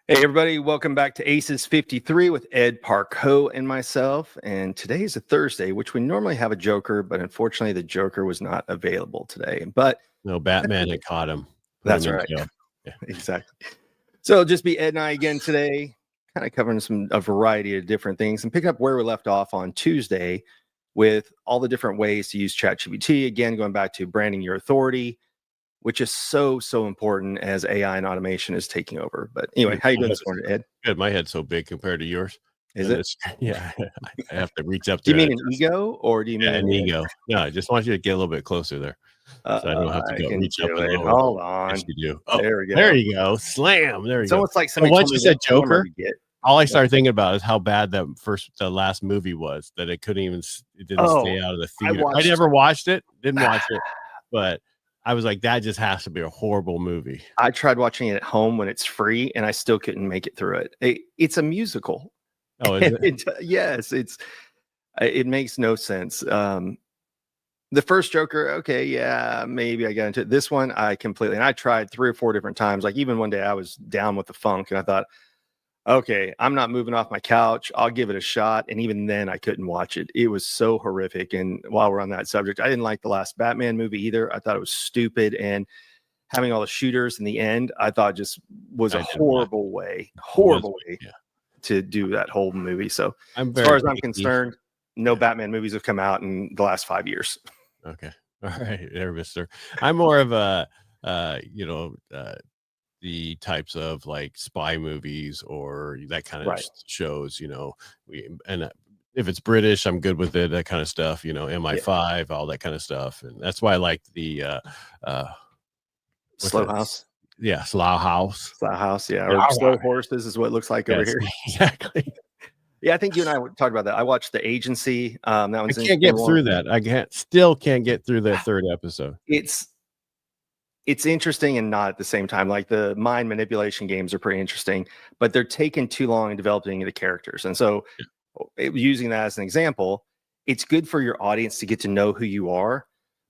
Hey, everybody, welcome back to ACES53 with Ed Parcaut and myself. And today is a Thursday, which we normally have a Joker, but unfortunately, the Joker was not available today. But no, Batman had caught him. That's right. Yeah. Exactly. So it'll just be Ed and I again today, kind of covering a variety of different things and picking up where we left off on Tuesday with all the different ways to use ChatGPT. Again, going back to branding your authority, which is so important as AI and automation is taking over. But anyway, how you doing this morning, Ed? Good. My head's so big compared to yours. Is it? Yeah. I have to reach up to Do you mean an ego or do you mean an ego? No, I just want you to get a little bit closer there. So I don't have to go reach up and lower. Hold on. Yes, you do. Oh, there we go. There you go. Slam. There you go. It's almost like somebody once you said Joker, all I Yeah. started thinking about is how bad the last movie was, that it couldn't even, it didn't stay out of the theater. I never watched it, didn't watch it, but I was like, that just has to be a horrible movie. I tried watching it at home when it's free, and I still couldn't make it through it. It's a musical. Oh, is it? Yes, it makes no sense. The first Joker, okay, yeah, maybe I got into it. This one, I completely, and I tried 3 or 4 different times. Like even one day I was down with the funk, and I thought, okay, I'm not moving off my couch. I'll give it a shot. And even then, I couldn't watch it. It was so horrific. And while we're on that subject, I didn't like the last Batman movie either. I thought it was stupid. And having all the shooters in the end, I thought just was a horrible way to do that whole movie. So as far as I'm concerned, no Batman movies have come out in the last 5 years. Okay. All right, there, mister. I'm more of a, the types of like spy movies or that kind of shows, if it's British, I'm good with it, that kind of stuff, MI5, all that kind of stuff. And that's why I like the Slow House. Yeah, Slow House. Slow House, yeah. Or Slow Horses is what it looks like over here. Exactly. Yeah, I think you and I talked about that. I watched The Agency. That one's I can't get through that. I still can't get through that 3rd episode. It's interesting and not at the same time. Like the mind manipulation games are pretty interesting, but they're taking too long in developing the characters. And so using that as an example, it's good for your audience to get to know who you are.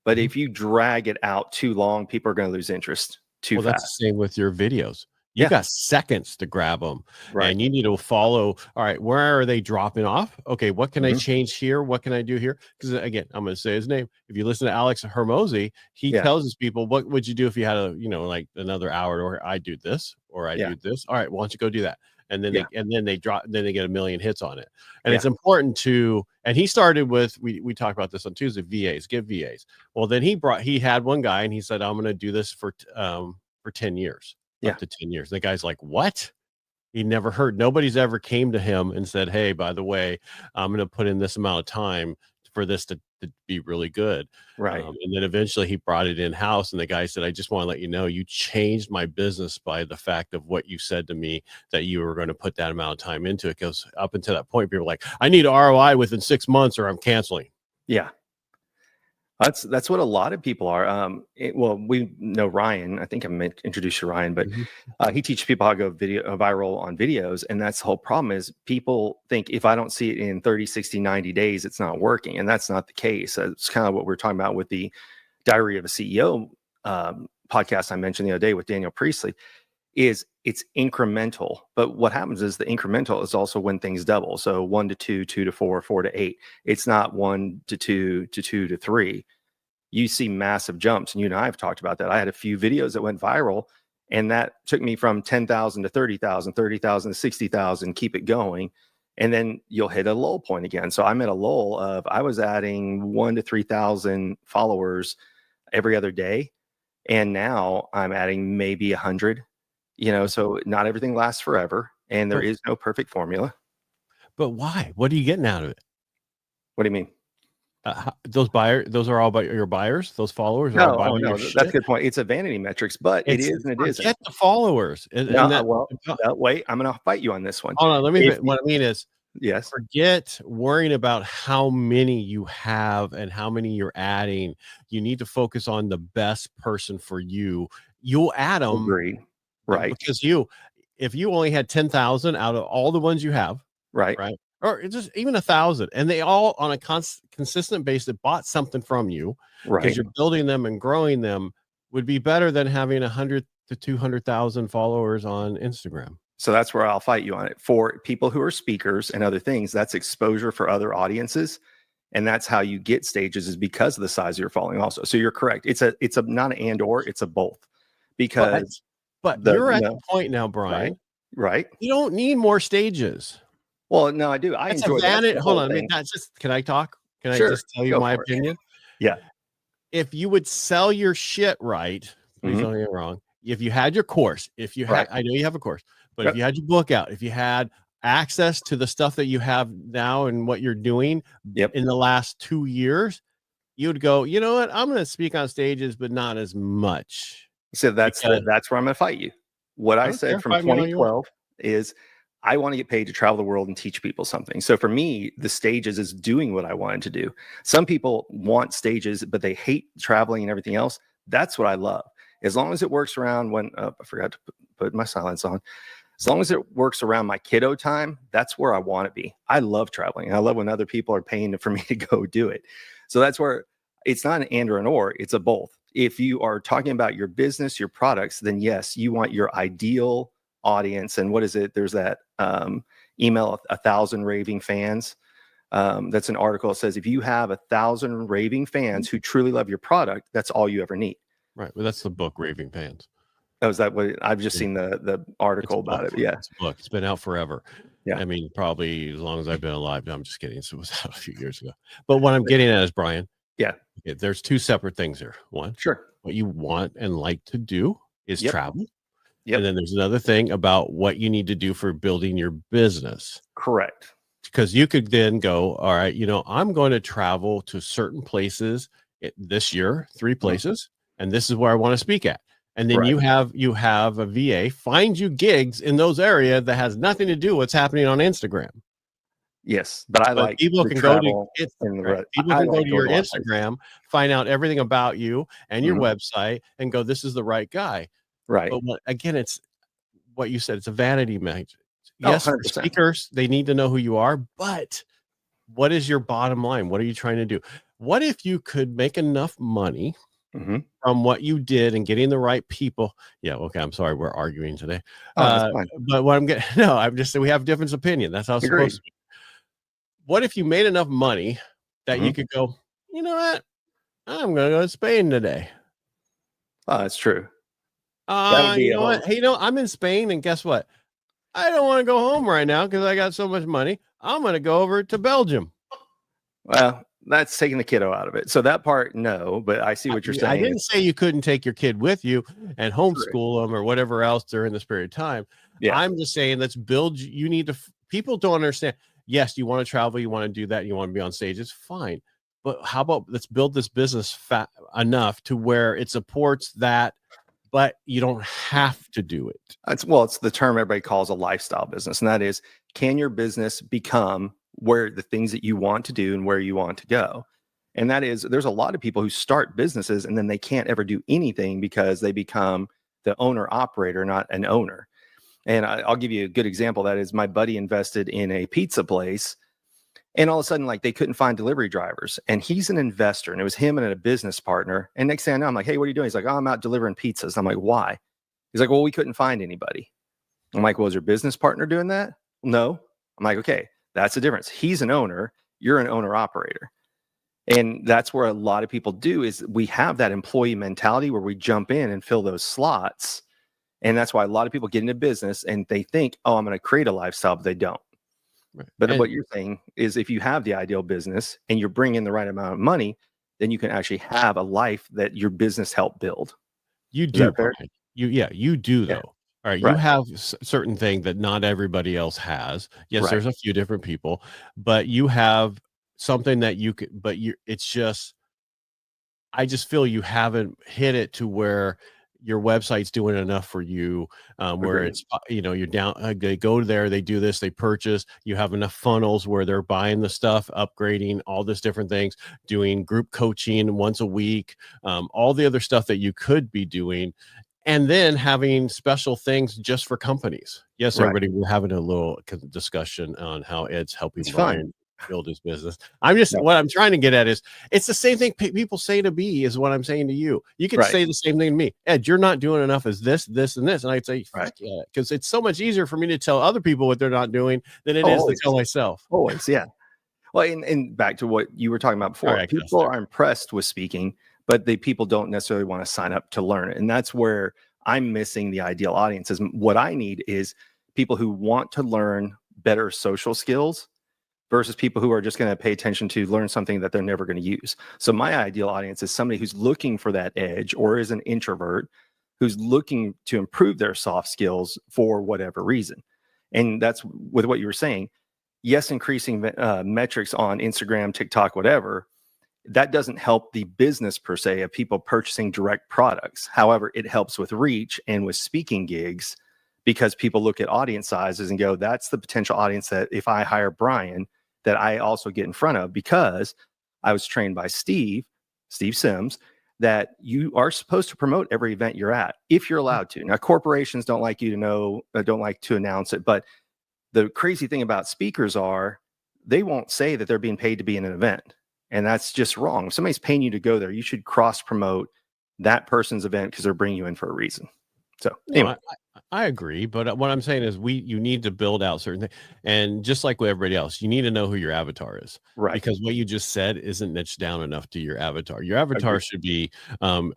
But if you drag it out too long, people are going to lose interest too fast. That's the same with your videos. You got seconds to grab them, and you need to follow. All right, where are they dropping off? Okay, what can I change here? What can I do here? Because again, I'm going to say his name. If you listen to Alex Hermosi, he tells his people, what would you do if you had like another hour, or I do this, or I do this. All right, why don't you go do that? And then they drop, then they get 1 million hits on it. And it's important to, and he started with, we talked about this on Tuesday, get VAs. Well, then he had one guy and he said, I'm going to do this for 10 years. Up to 10 years. The guy's like, what? He never heard. Nobody's ever came to him and said, hey, by the way, I'm going to put in this amount of time for this to be really good. Right. And then eventually he brought it in house, and the guy said, I just want to let you know, you changed my business by the fact of what you said to me, that you were going to put that amount of time into it. Because up until that point, people were like, I need ROI within 6 months or I'm canceling. Yeah. That's what a lot of people are. Well, we know Ryan. I think I meant to introduce you to Ryan, but he teaches people how to go viral on videos. And that's the whole problem is people think if I don't see it in 30, 60, 90 days, it's not working. And that's not the case. It's kind of what we're talking about with the Diary of a CEO podcast I mentioned the other day with Daniel Priestley. It's incremental. But what happens is the incremental is also when things double. So 1 to 2, 2 to 4, 4 to 8. It's not 1 to 2 to 2 to 3. You see massive jumps. And you and I have talked about that. I had a few videos that went viral, and that took me from 10,000 to 30,000, 30,000 to 60,000, keep it going. And then you'll hit a lull point again. So I'm at a lull of, I was adding 1 to 3,000 followers every other day. And now I'm adding maybe 100. So not everything lasts forever, and there is no perfect formula. But why? What are you getting out of it? What do you mean? Those are all about your buyers, those followers? No, that's a good point. It's a vanity metrics, but it is and it isn't. Get the followers. Wait, I'm going to fight you on this one. Hold on, what I mean is, forget worrying about how many you have and how many you're adding. You need to focus on the best person for you. You'll add them. Agreed. Right. Because if you only had 10,000 out of all the ones you have, right, or just even 1,000, and they all on a consistent basis bought something from you, because you're building them and growing them, would be better than having 100 to 200,000 followers on Instagram. So that's where I'll fight you on it. For people who are speakers and other things, that's exposure for other audiences. And that's how you get stages, is because of the size of your following also. So you're correct. It's a not an and or, it's a both. Because but you're at the point now, Brian. Right. You don't need more stages. Well, no, I do. I enjoy that. Hold on. I mean, that's just, can I talk? Can I just tell you my opinion? Yeah. If you would sell your shit right, please don't get it wrong. If you had your course, if you had, I know you have a course, but if you had your book out, if you had access to the stuff that you have now and what you're doing in the last 2 years, you would go, you know what? I'm going to speak on stages, but not as much. So that's where I'm going to fight you. What I said from 2012 is I want to get paid to travel the world and teach people something. So for me, the stages is doing what I wanted to do. Some people want stages, but they hate traveling and everything else. That's what I love. As long as it works around when, I forgot to put my silence on. As long as it works around my kiddo time, that's where I want to be. I love traveling. I love when other people are paying for me to go do it. So that's where it's not an and or an or, it's a both. If you are talking about your business, your products, then yes, you want your ideal audience. And what is it? There's that email, 1,000 raving fans. That's an article that says if you have 1,000 raving fans who truly love your product, that's all you ever need. Right. Well, that's the book, Raving Fans. Oh, is that what I've just seen the article about it? Yeah. It's a book. It's been out forever. Yeah. I mean, probably as long as I've been alive. No, I'm just kidding. So it was out a few years ago. But what I'm getting at is, Brian. Yeah. Okay, there's two separate things here. One, what you want and like to do is travel. And then there's another thing about what you need to do for building your business. Correct. Because you could then go, all right, you know, I'm going to travel to certain places this year, 3 places, and this is where I want to speak at. And then you have a VA find you gigs in those areas that has nothing to do with what's happening on Instagram. Yes, but I like people can go to your Instagram, find out everything about you and your website, and go, this is the right guy. Right. But again, it's what you said. It's a vanity measure. Yes, for speakers, they need to know who you are, but what is your bottom line? What are you trying to do? What if you could make enough money from what you did and getting the right people? Yeah. Okay. I'm sorry. We're arguing today. But what I'm getting, I'm just saying we have different opinion. That's how it's supposed to be. What if you made enough money that you could go, you know what? I'm going to go to Spain today. Oh, that's true. You know what? Hey, you know, I'm in Spain, and guess what? I don't want to go home right now because I got so much money. I'm going to go over to Belgium. Well, that's taking the kiddo out of it. So that part, no, but I see what you're saying. I didn't say you couldn't take your kid with you and homeschool them or whatever else during this period of time. Yeah. I'm just saying, let's build. You need to, people don't understand. Yes, you want to travel, you want to do that, you want to be on stage. It's fine. But how about let's build this business enough to where it supports that, but you don't have to do it. It's the term everybody calls a lifestyle business. And that is, can your business become where the things that you want to do and where you want to go? And that is, there's a lot of people who start businesses and then they can't ever do anything because they become the owner operator, not an owner. And I'll give you a good example. That is, my buddy invested in a pizza place, and all of a sudden, like, they couldn't find delivery drivers. And he's an investor, and it was him and a business partner. And next thing I know, I'm like, hey, what are you doing? He's like, oh, I'm out delivering pizzas. I'm like, why? He's like, well, we couldn't find anybody. I'm like, well, is your business partner doing that? No. I'm like, okay, that's the difference. He's an owner. You're an owner operator. And that's where a lot of people do, is we have that employee mentality where we jump in and fill those slots. And that's why a lot of people get into business and they think, oh, I'm going to create a lifestyle, but they don't. Right. But what you're saying is, if you have the ideal business and you're bringing the right amount of money, then you can actually have a life that your business helped build. You do. You do though. All right. You have certain thing that not everybody else has. Yes, there's a few different people, but you have something that you could, but I just feel you haven't hit it to where your website's doing enough for you, where it's, you're down, they go there, they do this, they purchase, you have enough funnels where they're buying the stuff, upgrading, all this different things, doing group coaching once a week, all the other stuff that you could be doing, and then having special things just for companies. Yes, everybody, we're having a little discussion on how Ed's helping Brian build his business. I'm just, No. what I'm trying to get at is, it's the same thing people say to me is what I'm saying to you. You could say the same thing to me. Ed, you're not doing enough as this, and this. And I'd say, fuck yeah. Because it's so much easier for me to tell other people what they're not doing than it is to tell myself. Always, yeah. Well, and back to what you were talking about before, people are impressed with speaking, but people don't necessarily want to sign up to learn it. And that's where I'm missing the ideal audience. Is what I need is people who want to learn better social skills versus people who are just going to pay attention to learn something that they're never going to use. So my ideal audience is somebody who's looking for that edge, or is an introvert who's looking to improve their soft skills for whatever reason. And that's with what you were saying. Yes, increasing metrics on Instagram, TikTok, whatever, that doesn't help the business per se of people purchasing direct products. However, it helps with reach and with speaking gigs, because people look at audience sizes and go, that's the potential audience that if I hire Brian, that I also get in front of, because I was trained by Steve Sims, that you are supposed to promote every event you're at if you're allowed to. Now, corporations don't like you to know, don't like to announce it, but the crazy thing about speakers are they won't say that they're being paid to be in an event. And that's just wrong. If somebody's paying you to go there, you should cross promote that person's event because they're bringing you in for a reason. So anyway. I agree, but what I'm saying is you need to build out certain things, and just like with everybody else, you need to know who your avatar is, right? Because what you just said isn't niched down enough to your avatar. Your avatar should be, I'm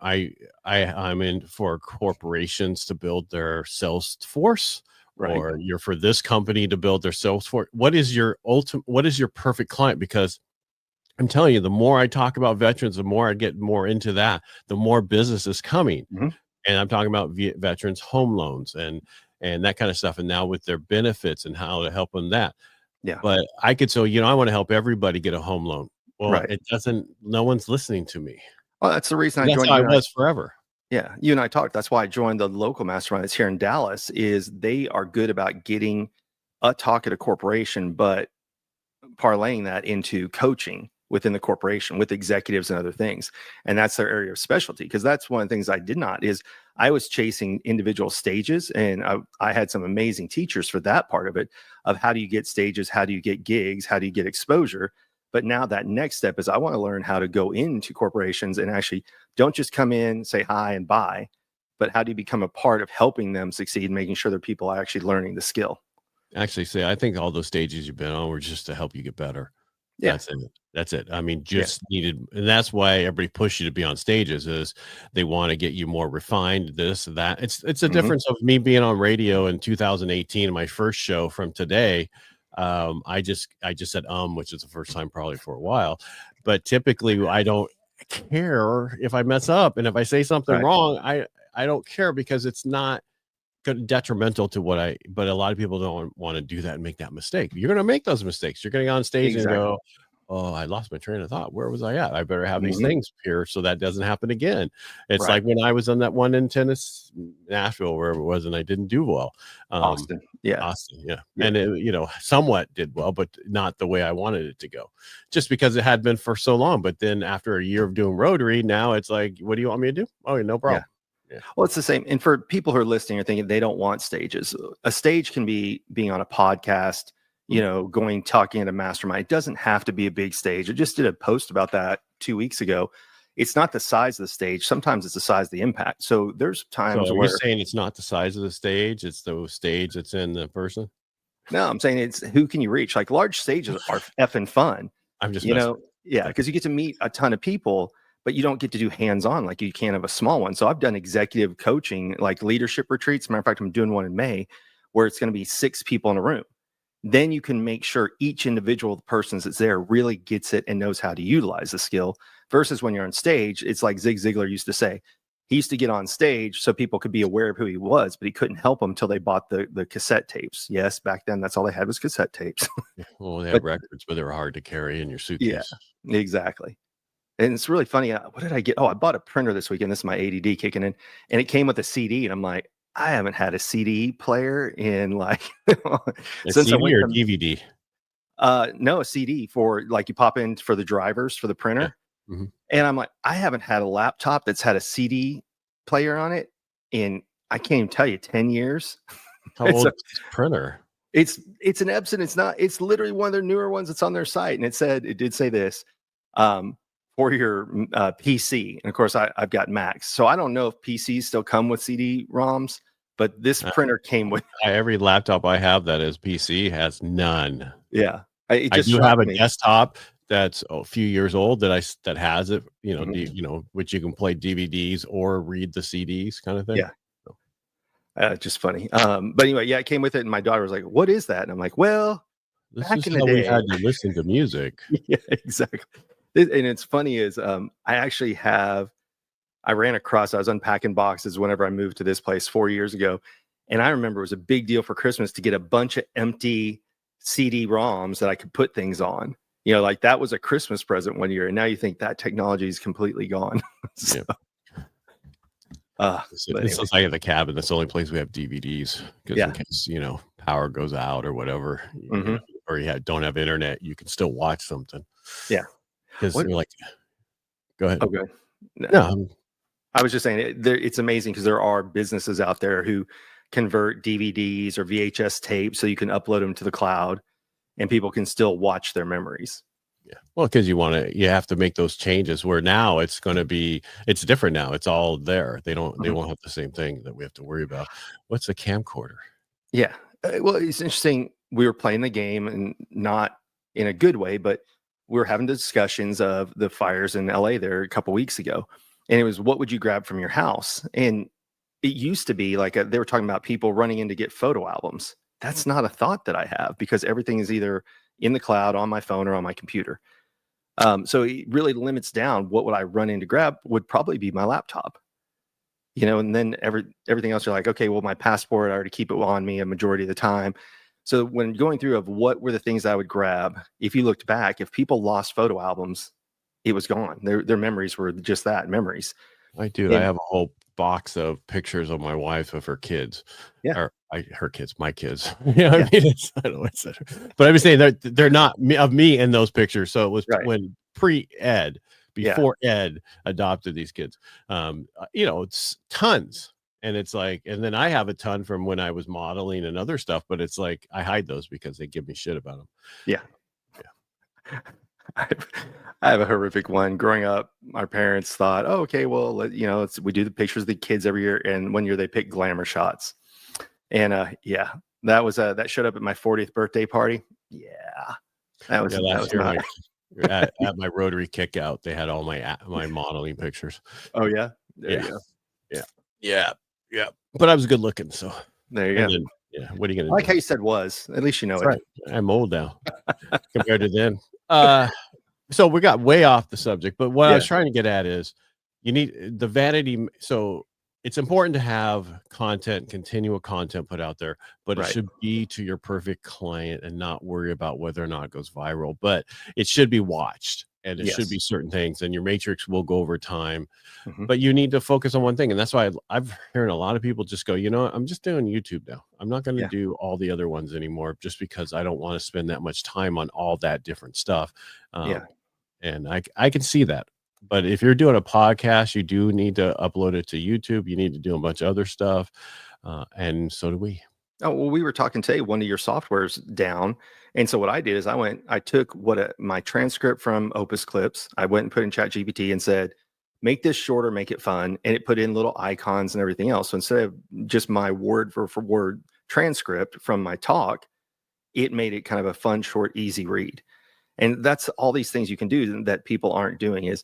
in for corporations to build their sales force, or you're for this company to build their sales force. What is your perfect client? Because I'm telling you, the more I talk about veterans, the more I get more into that, the more business is coming. And I'm talking about veterans home loans and that kind of stuff. And now with their benefits and how to help them that. Yeah. But I could say, I want to help everybody get a home loan. Well, it doesn't, no one's listening to me. Well, that's the reason I joined. That's how I was forever. Yeah. You and I talked. That's why I joined the local mastermind that's here in Dallas. Is they are good about getting a talk at a corporation, but parlaying that into coaching within the corporation with executives and other things. And that's their area of specialty. Because that's one of the things I did not, is I was chasing individual stages, and I had some amazing teachers for that part of it, of how do you get stages, how do you get gigs, how do you get exposure. But now that next step is I want to learn how to go into corporations and actually don't just come in, say hi and bye, but how do you become a part of helping them succeed, making sure that people are actually learning the skill. Actually, I think all those stages you've been on were just to help you get better. Yeah. That's it. I mean, needed, and that's why everybody pushes you to be on stages, is they want to get you more refined, this, that. It's a difference of me being on radio in 2018, my first show, from today. I just said, which is the first time probably for a while, but typically I don't care if I mess up. And if I say something wrong, I don't care, because it's not detrimental to but a lot of people don't want to do that and make that mistake. You're going to make those mistakes. You're going to go on stage and go, oh, I lost my train of thought. Where was I at? I better have these things here so that doesn't happen again. It's like when I was on that one in tennis, Nashville, wherever it was, and I didn't do well. Austin. And it, somewhat did well, but not the way I wanted it to go, just because it had been for so long. But then after a year of doing Rotary, now it's like, what do you want me to do? Oh, no problem. Yeah. Well, it's the same. And for people who are listening or thinking they don't want stages, a stage can be being on a podcast, talking at a mastermind. It doesn't have to be a big stage. I just did a post about that 2 weeks ago. It's not the size of the stage. Sometimes it's the size of the impact. So there's times where you're saying it's not the size of the stage. It's the stage that's in the person. No, I'm saying it's who can you reach? Like, large stages are effing fun. I'm just, because you get to meet a ton of people, but you don't get to do hands-on like you can of a small one. So I've done executive coaching, like leadership retreats. Matter of fact, I'm doing one in May where it's going to be 6 people in a room. Then you can make sure each individual person that's there really gets it and knows how to utilize the skill, versus when you're on stage. It's like Zig Ziglar used to say, he used to get on stage so people could be aware of who he was, but he couldn't help them until they bought the cassette tapes. Yes, back then that's all they had was cassette tapes. Well, they had records, but they were hard to carry in your suitcase. Yeah, exactly. And it's really funny. What did I get? Oh, I bought a printer this weekend. This is my ADD kicking in. And it came with a CD. And I'm like, I haven't had a CD player in like since CD or DVD. No, a CD for like you pop in for the drivers for the printer. Yeah. And I'm like, I haven't had a laptop that's had a CD player on it in, I can't even tell you, 10 years. How old is this printer? It's an Epson. It's literally one of their newer ones that's on their site. And it did say this for your PC. And of course, I've got Macs. So I don't know if PCs still come with CD-ROMs, but this printer came with. Every laptop I have that is PC has none. Yeah. I do have a desktop that's a few years old that has it, which you can play DVDs or read the CDs kind of thing. Yeah. Just funny. But anyway, yeah, it came with it. And my daughter was like, what is that? And I'm like, well, back in the day, we had to listen to music. Yeah, exactly. And it's funny is I was unpacking boxes whenever I moved to this place 4 years ago. And I remember it was a big deal for Christmas to get a bunch of empty CD-ROMs that I could put things on. Like that was a Christmas present one year. And now you think that technology is completely gone. So, this is like in the cabin. That's the only place we have DVDs because in case, power goes out or whatever, or you don't have internet, you can still watch something. Yeah. Because you're like, go ahead. Okay. No, I was just saying it's amazing because there are businesses out there who convert DVDs or VHS tapes so you can upload them to the cloud and people can still watch their memories. Yeah. Well, because you have to make those changes where now it's different now. It's all there. They won't have the same thing that we have to worry about. What's a camcorder? Yeah. Well, it's interesting. We were playing the game and not in a good way, but we were having discussions of the fires in LA there a couple weeks ago. And it was, what would you grab from your house? And it used to be like they were talking about people running in to get photo albums. That's not a thought that I have because everything is either in the cloud, on my phone, or on my computer. So it really limits down what would I run in to grab would probably be my laptop. And then everything else you're like, okay, well, my passport, I already keep it on me a majority of the time. So when going through of what were the things I would grab, if you looked back, if people lost photo albums, it was gone. Their memories were just that, memories. I have a whole box of pictures of my wife of her kids. Yeah. Or her kids, my kids. I mean, I don't know what's that. But I was saying they're not of me in those pictures. So it was when pre-Ed, before Ed adopted these kids. It's tons. And it's like, and then I have a ton from when I was modeling and other stuff, but it's like I hide those because they give me shit about them. Yeah. I have a horrific one. Growing up, our parents thought, oh, okay, well, we do the pictures of the kids every year. And one year they picked glamour shots. And that was that showed up at my 40th birthday party. Yeah. That was last year at my Rotary kickout. They had all my modeling pictures. Oh, yeah. There you go. Yeah. But I was good looking. So there you go. Then, what are you going to do? I like how you said was. At least you know it. Right. I'm old now compared to then. So we got way off the subject, but what I was trying to get at is you need the vanity. So it's important to have continual content put out there, but it should be to your perfect client and not worry about whether or not it goes viral, but it should be watched and it should be certain things and your matrix will go over time, but you need to focus on one thing. And that's why I've heard a lot of people just go, I'm just doing YouTube now. I'm not going to do all the other ones anymore just because I don't want to spend that much time on all that different stuff. And I can see that. But if you're doing a podcast, you do need to upload it to YouTube. You need to do a bunch of other stuff. And so do we. Oh, well, we were talking today, one of your software's down. And so what I did is I took my transcript from Opus Clips. I went and put in ChatGPT and said, make this shorter, make it fun. And it put in little icons and everything else. So instead of just my word for word transcript from my talk, it made it kind of a fun, short, easy read. And that's all these things you can do that people aren't doing is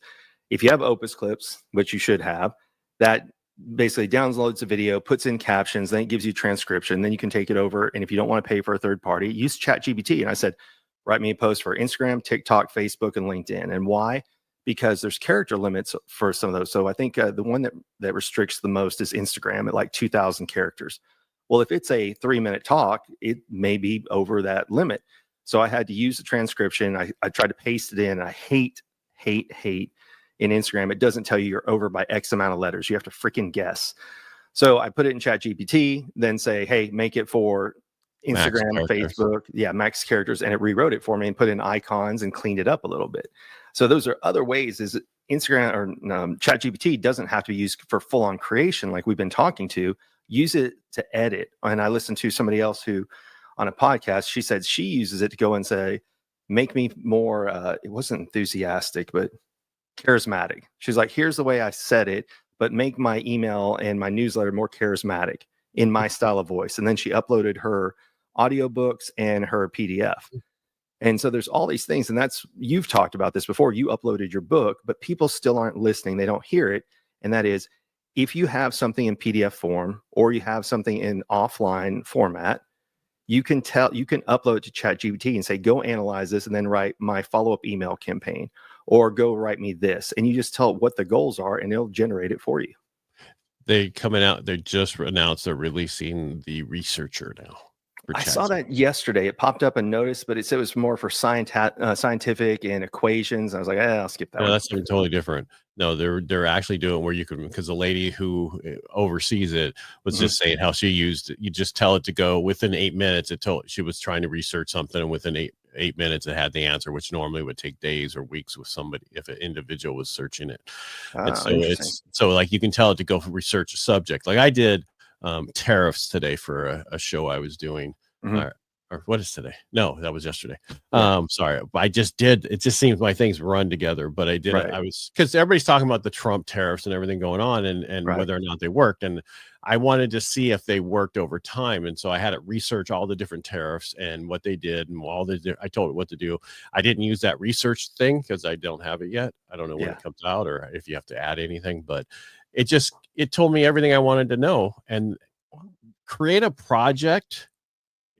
if you have Opus Clips, which you should have, that basically downloads a video, puts in captions, then it gives you transcription. Then you can take it over. And if you don't want to pay for a third party, use ChatGPT. And I said, write me a post for Instagram, TikTok, Facebook, and LinkedIn. And why? Because there's character limits for some of those. So I think the one that restricts the most is Instagram at like 2,000 characters. Well, if it's a 3-minute talk, it may be over that limit. So I had to use the transcription. I tried to paste it in. I hate in Instagram. It doesn't tell you you're over by X amount of letters. You have to freaking guess. So I put it in ChatGPT, then say, hey, make it for Instagram, Facebook. Yeah, max characters. And it rewrote it for me and put in icons and cleaned it up a little bit. So those are other ways. Is Instagram or ChatGPT doesn't have to be used for full on creation like we've been talking to. Use it to edit. And I listened to somebody else who on a podcast. She said she uses it to go and say, make me more, it wasn't enthusiastic, but charismatic. She's like, here's the way I said it, but make my email and my newsletter more charismatic in my style of voice. And then she uploaded her audiobooks and her PDF. And so there's all these things. And you've talked about this before. You uploaded your book, but people still aren't listening. They don't hear it. And that is, if you have something in PDF form or you have something in offline format, you can upload it to ChatGPT and say, go analyze this and then write my follow-up email campaign, or go write me this. And you just tell it what the goals are and it'll generate it for you. They just announced they're releasing the researcher now. I saw that yesterday. It popped up and noticed, but it said it was more for scientific and equations. I was like, I'll skip that. No, that's something totally different. No, they're actually doing where you can, because the lady who oversees it was just saying how you just tell it to go within 8 minutes. She was trying to research something, and within eight minutes it had the answer, which normally would take days or weeks with somebody if an individual was searching it. And so like you can tell it to go research a subject. Like I did tariffs today for a show I was doing. Or what is today? No, that was yesterday. Sorry, I just did. It just seems my things run together, but I did. Right. I was, because everybody's talking about the Trump tariffs and everything going on, and whether or not they worked, and I wanted to see if they worked over time, and so I had it research all the different tariffs and what they did, and I told it what to do. I didn't use that research thing because I don't have it yet. I don't know when it comes out or if you have to add anything, but it told me everything I wanted to know. And create a project.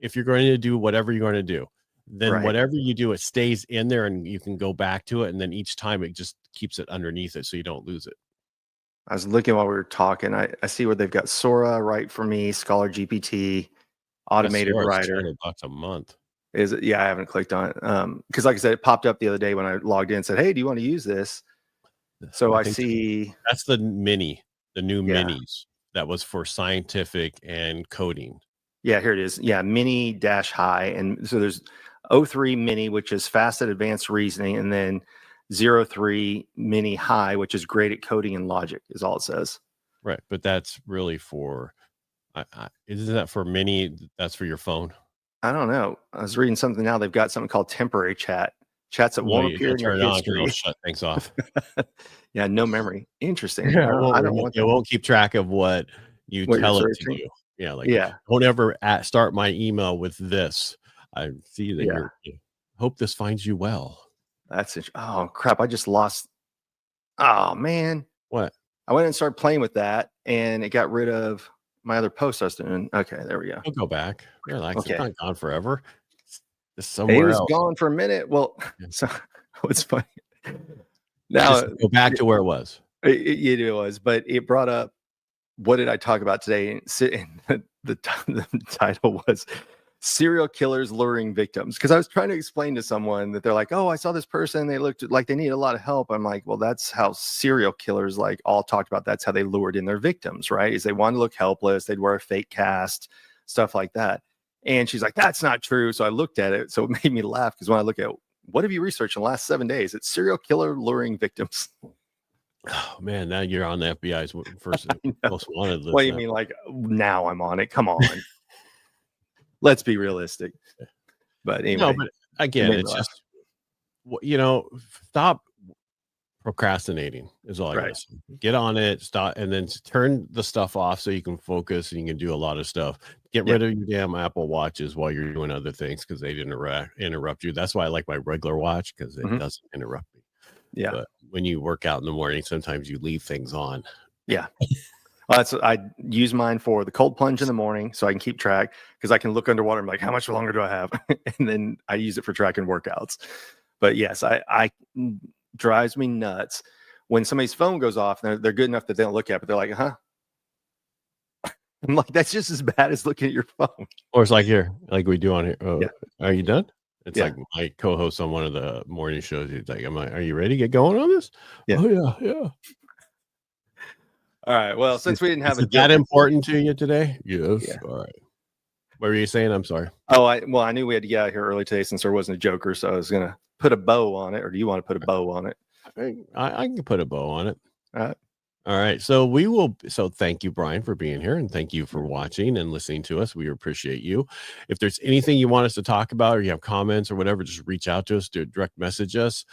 If you're going to do whatever you're going to do, then whatever you do, it stays in there and you can go back to it. And then each time it just keeps it underneath it so you don't lose it. I was looking while we were talking. I see where they've got Sora, Write for Me, Scholar GPT, Automated Writer. $200 a month. Is it? Yeah, I haven't clicked on it. Because like I said, it popped up the other day when I logged in and said, hey, do you want to use this? So I see. That's the new minis that was for scientific and coding. Yeah, here it is. Yeah, mini dash high. And so there's 03 mini, which is fast at advanced reasoning, and then 03 mini high, which is great at coding and logic, is all it says. Right. But that's really for, isn't that for mini? That's for your phone? I don't know. I was reading something now. They've got something called temporary chat. Chats that won't appear in your history. It'll shut things off. Yeah, no memory. Interesting. Yeah, it won't keep track of what you tell it to do. Yeah, don't ever start my email with this. I see that hope this finds you well. That's it. Oh crap! I just lost. Oh man, what? I went and started playing with that, and it got rid of my other post I was doing. Okay, there we go. I'll go back. Relax. Okay. It's not gone forever. It's somewhere else. It was gone for a minute. Well, so what's funny? Now just go back to where it was. It was, but it brought up. What did I talk about today? And the title was Serial Killers Luring Victims. Because I was trying to explain to someone that they're like, oh, I saw this person. They looked like they need a lot of help. I'm like, well, that's how serial killers all talked about. That's how they lured in their victims, right? Is they wanted to look helpless. They'd wear a fake cast, stuff like that. And she's like, that's not true. So I looked at it. So it made me laugh because when I look at what have you researched in the last 7 days, it's serial killer luring victims. Oh man, now you're on the FBI's first most wanted list. What do you mean, like now I'm on it? Come on, let's be realistic. But anyway, no, but again, it's just stop procrastinating is all I gotta say. Get on it, stop, and then turn the stuff off so you can focus and you can do a lot of stuff. Get rid of your damn Apple Watches while you're doing other things because they interrupt you. That's why I like my regular watch because it doesn't interrupt me. Yeah. But when you work out in the morning, sometimes you leave things on. Yeah. Well, I use mine for the cold plunge in the morning so I can keep track because I can look underwater. I'm like, how much longer do I have? And then I use it for tracking workouts. But yes, I drives me nuts when somebody's phone goes off and they're good enough that they don't look at it, but they're like, huh? I'm like, that's just as bad as looking at your phone. Or it's like here, like we do on here. Oh, are you done? It's like my co-host on one of the morning shows. He's like, are you ready to get going on this? Yeah. Oh, yeah. All right. Well, since we didn't have that important to you today? Yes. Yeah. All right. What were you saying? I'm sorry. Oh, I knew we had to get out here early today since there wasn't a joker. So I was going to put a bow on it. Or do you want to put a bow on it? I can put a bow on it. All right. All right. So thank you, Brian, for being here, and thank you for watching and listening to us. We appreciate you. If there's anything you want us to talk about, or you have comments or whatever, just reach out to us, direct message us,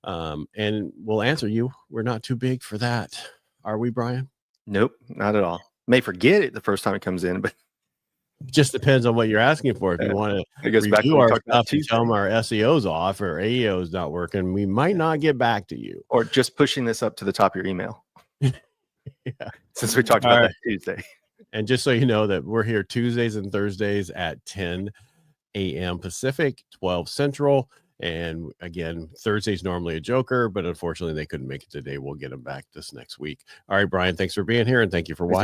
and we'll answer you. We're not too big for that. Are we, Brian? Nope, not at all. May forget it the first time it comes in, but just depends on what you're asking for. If you want to review our stuff and tell them our SEO's off or AEO's not working, we might not get back to you. Or just pushing this up to the top of your email. Yeah. Since we talked about that Tuesday. And just so you know that we're here Tuesdays and Thursdays at 10 a.m. Pacific, 12 Central. And again, Thursday's normally a joker, but unfortunately they couldn't make it today. We'll get them back this next week. All right, Brian, thanks for being here, and thank you for watching.